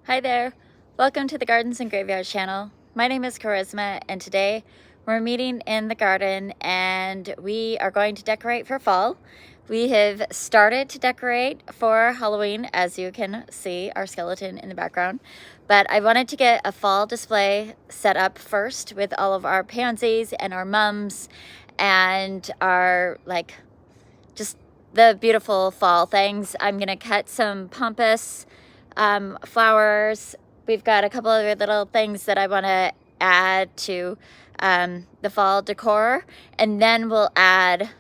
Hi there, welcome to the Gardens and Graveyards channel. My name is Charisma and today we're meeting in the garden and we are going to decorate for fall. We have started to decorate for Halloween, as you can see our skeleton in the background, but I wanted to get a fall display set up first with all of our pansies and our mums and our just the beautiful fall things. I'm gonna cut some pampas flowers. We've got a couple other little things that I want to add to the fall decor, and then we'll add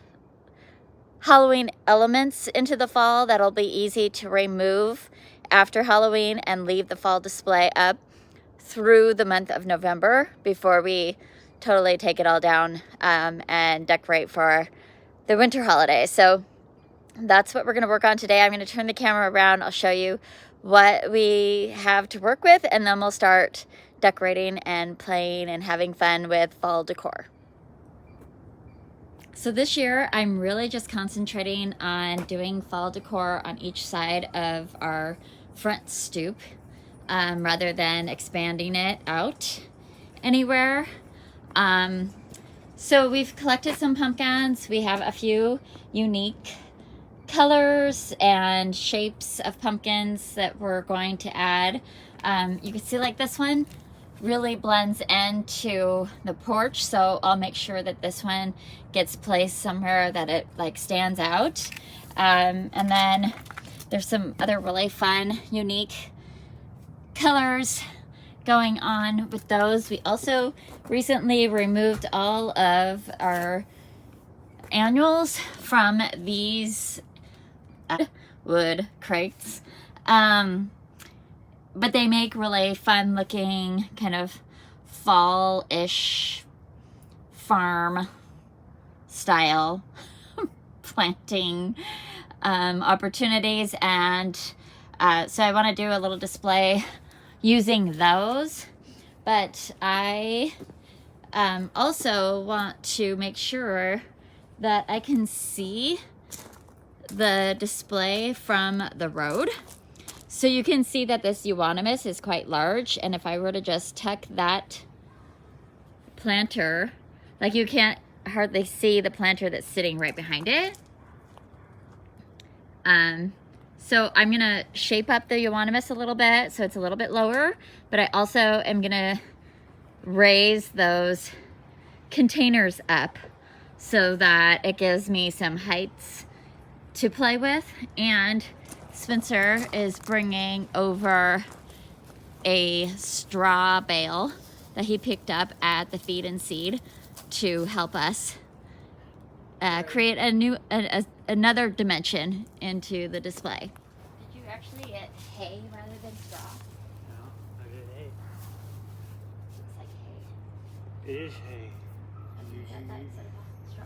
Halloween elements into the fall that'll be easy to remove after Halloween and leave the fall display up through the month of November before we totally take it all down and decorate for the winter holiday. So that's what we're going to work on today. I'm going to turn the camera around. I'll show you what we have to work with, and then we'll start decorating and playing and having fun with fall decor. So this year I'm really just concentrating on doing fall decor on each side of our front stoop rather than expanding it out anywhere. So we've collected some pumpkins. We have a few unique colors and shapes of pumpkins that we're going to add. You can see like this one really blends into the porch, so I'll make sure that this one gets placed somewhere that it like stands out. And then there's some other really fun, unique colors going on with those. We also recently removed all of our annuals from these wood crates, but they make really fun looking kind of fall-ish farm style planting opportunities, and so I want to do a little display using those, but I also want to make sure that I can see the display from the road. So you can see that this euonymus is quite large, and if I were to just tuck that planter, like you can't hardly see the planter that's sitting right behind it. So I'm gonna shape up the euonymus a little bit so it's a little bit lower, but I also am gonna raise those containers up so that it gives me some heights to play with. And Spencer is bringing over a straw bale that he picked up at the Feed and Seed to help us create another dimension into the display. Did you actually get hay rather than straw? No, I did hay. Looks like hay. It is hay. That is a straw.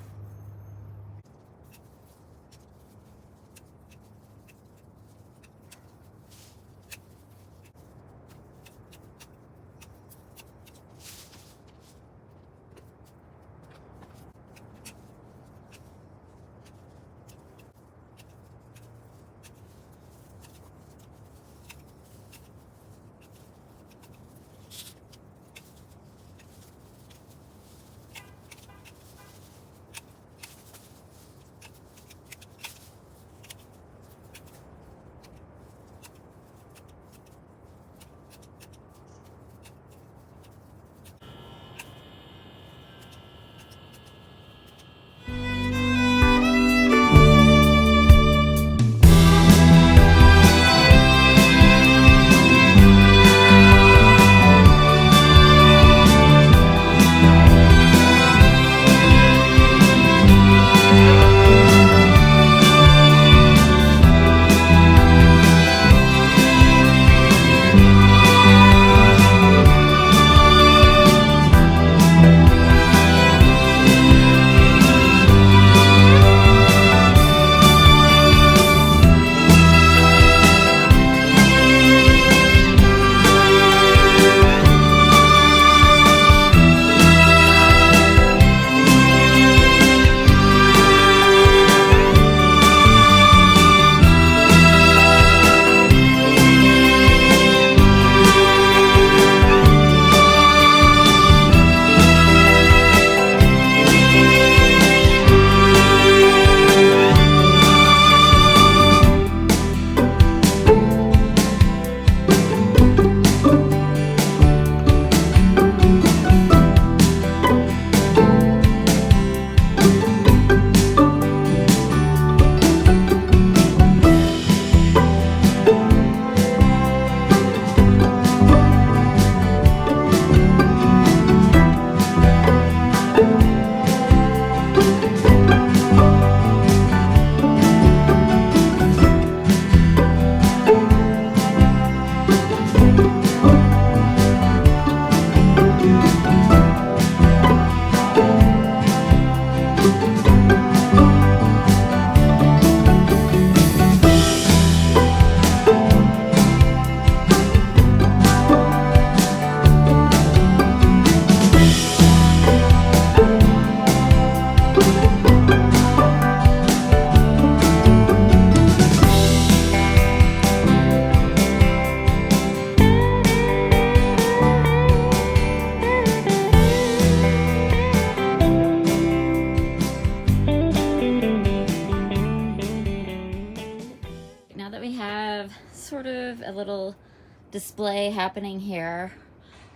display happening here.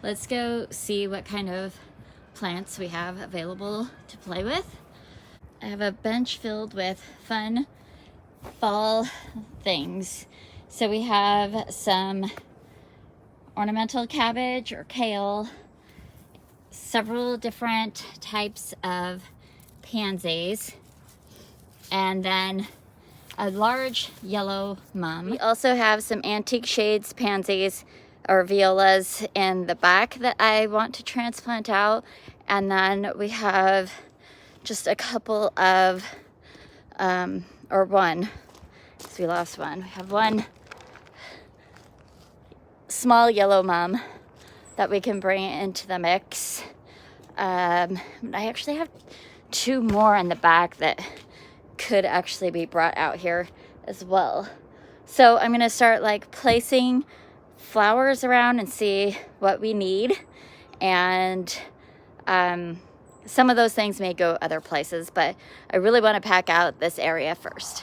Let's go see what kind of plants we have available to play with. I have a bench filled with fun fall things. So we have some ornamental cabbage or kale, several different types of pansies, and then a large yellow mum. We also have some antique shades pansies or violas in the back that I want to transplant out, and then we have just a couple of or one, because we lost one. We have one small yellow mum that we can bring into the mix. I actually have two more in the back that could actually be brought out here as well. So I'm gonna start like placing flowers around and see what we need, and some of those things may go other places, but I really want to pack out this area first.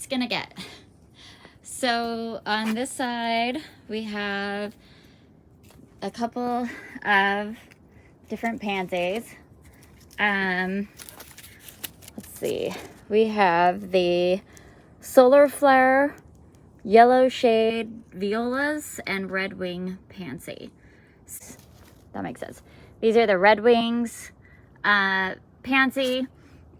it's gonna get. So on this side, we have a couple of different pansies. Let's see. We have the solar flare, yellow shade violas, and red wing pansy. That makes sense. These are the red wings, pansy,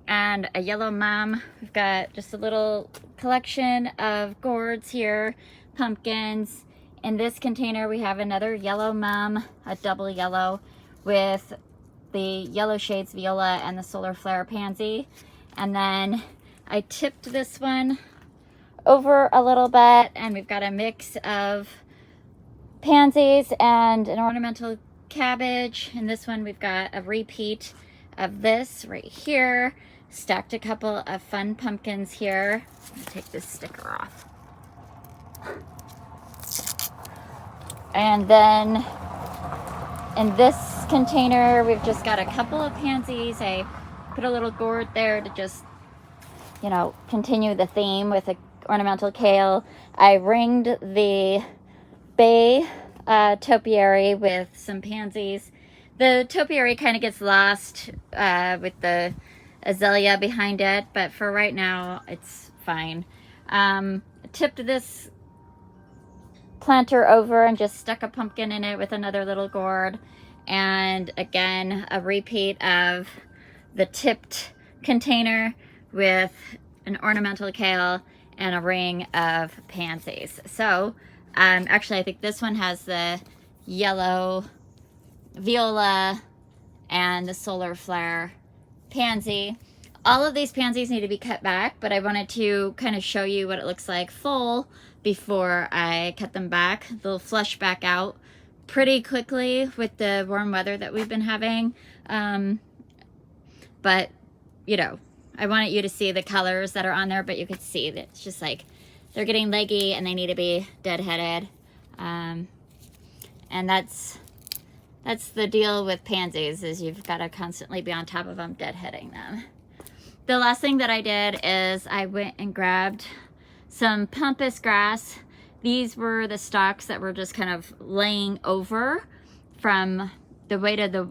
and a yellow mum. We've got just a little collection of gourds here, pumpkins. In this container, we have another yellow mum, a double yellow, with the yellow shades viola and the solar flare pansy. And then I tipped this one over a little bit, and we've got a mix of pansies and an ornamental cabbage. In this one, we've got a repeat of this right here. Stacked a couple of fun pumpkins here. Let me take this sticker off. And then in this container, we've just got a couple of pansies. I put a little gourd there to just, you know, continue the theme with an ornamental kale. I ringed the bay topiary with some pansies. The topiary kind of gets lost with the azalea behind it, but for right now, it's fine. Tipped this planter over and just stuck a pumpkin in it with another little gourd. And again, a repeat of the tipped container with an ornamental kale and a ring of pansies. So actually, I think this one has the yellow viola and the solar flare pansy. All of these pansies need to be cut back, but I wanted to kind of show you what it looks like full before I cut them back. They'll flush back out pretty quickly with the warm weather that we've been having. But, you know, I wanted you to see the colors that are on there, but you could see that it's just like they're getting leggy and they need to be deadheaded. And that's the deal with pansies, is you've got to constantly be on top of them, deadheading them. The last thing that I did is I went and grabbed some pampas grass. These were the stalks that were just kind of laying over from the weight of the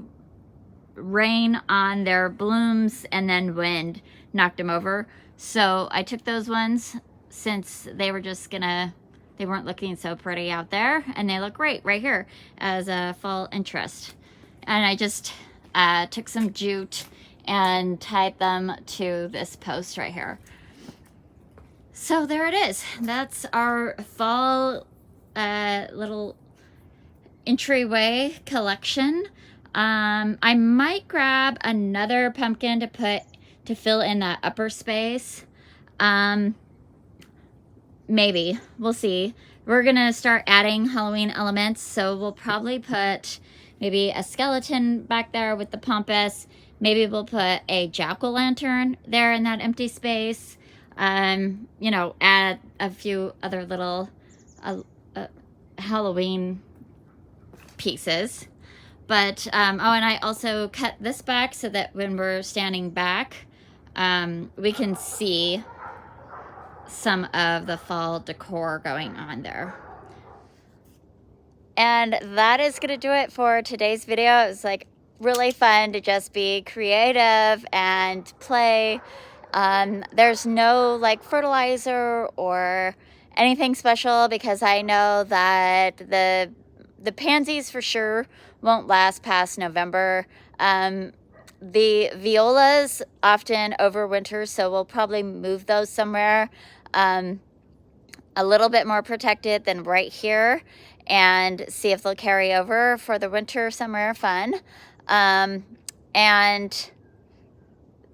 rain on their blooms, and then wind knocked them over. So I took those ones, since they were just gonna, they weren't looking so pretty out there, and they look great right here as a fall interest. And I just took some jute and tied them to this post right here. So there it is. That's our fall little entryway collection. I might grab another pumpkin to fill in that upper space. Maybe, we'll see. We're gonna start adding Halloween elements, so we'll probably put maybe a skeleton back there with the pampas. Maybe we'll put a jack-o'-lantern there in that empty space. You know, add a few other little Halloween pieces. But, oh, and I also cut this back so that when we're standing back, we can see some of the fall decor going on there. And that is going to do it for today's video. It was like really fun to just be creative and play. There's no like fertilizer or anything special, because I know that the pansies for sure won't last past November. The violas often overwinter, so we'll probably move those somewhere a little bit more protected than right here, and see if they'll carry over for the winter somewhere fun. And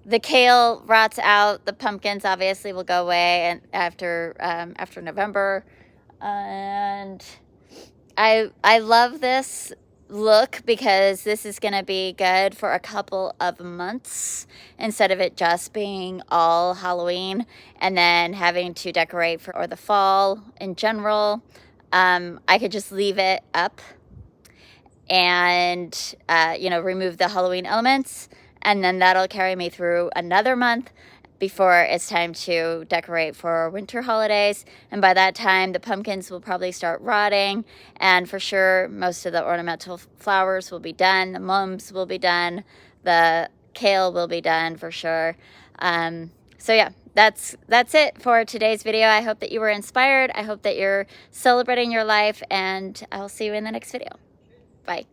the kale rots out. The pumpkins obviously will go away and after November. And I love this look, because this is going to be good for a couple of months instead of it just being all Halloween and then having to decorate for the fall in general. I could just leave it up and you know, remove the Halloween elements, and then that'll carry me through another month. before it's time to decorate for winter holidays. And by that time, the pumpkins will probably start rotting, and for sure, most of the ornamental flowers will be done. The mums will be done. The kale will be done for sure. So yeah, that's it for today's video. I hope that you were inspired. I hope that you're celebrating your life, and I'll see you in the next video. Bye.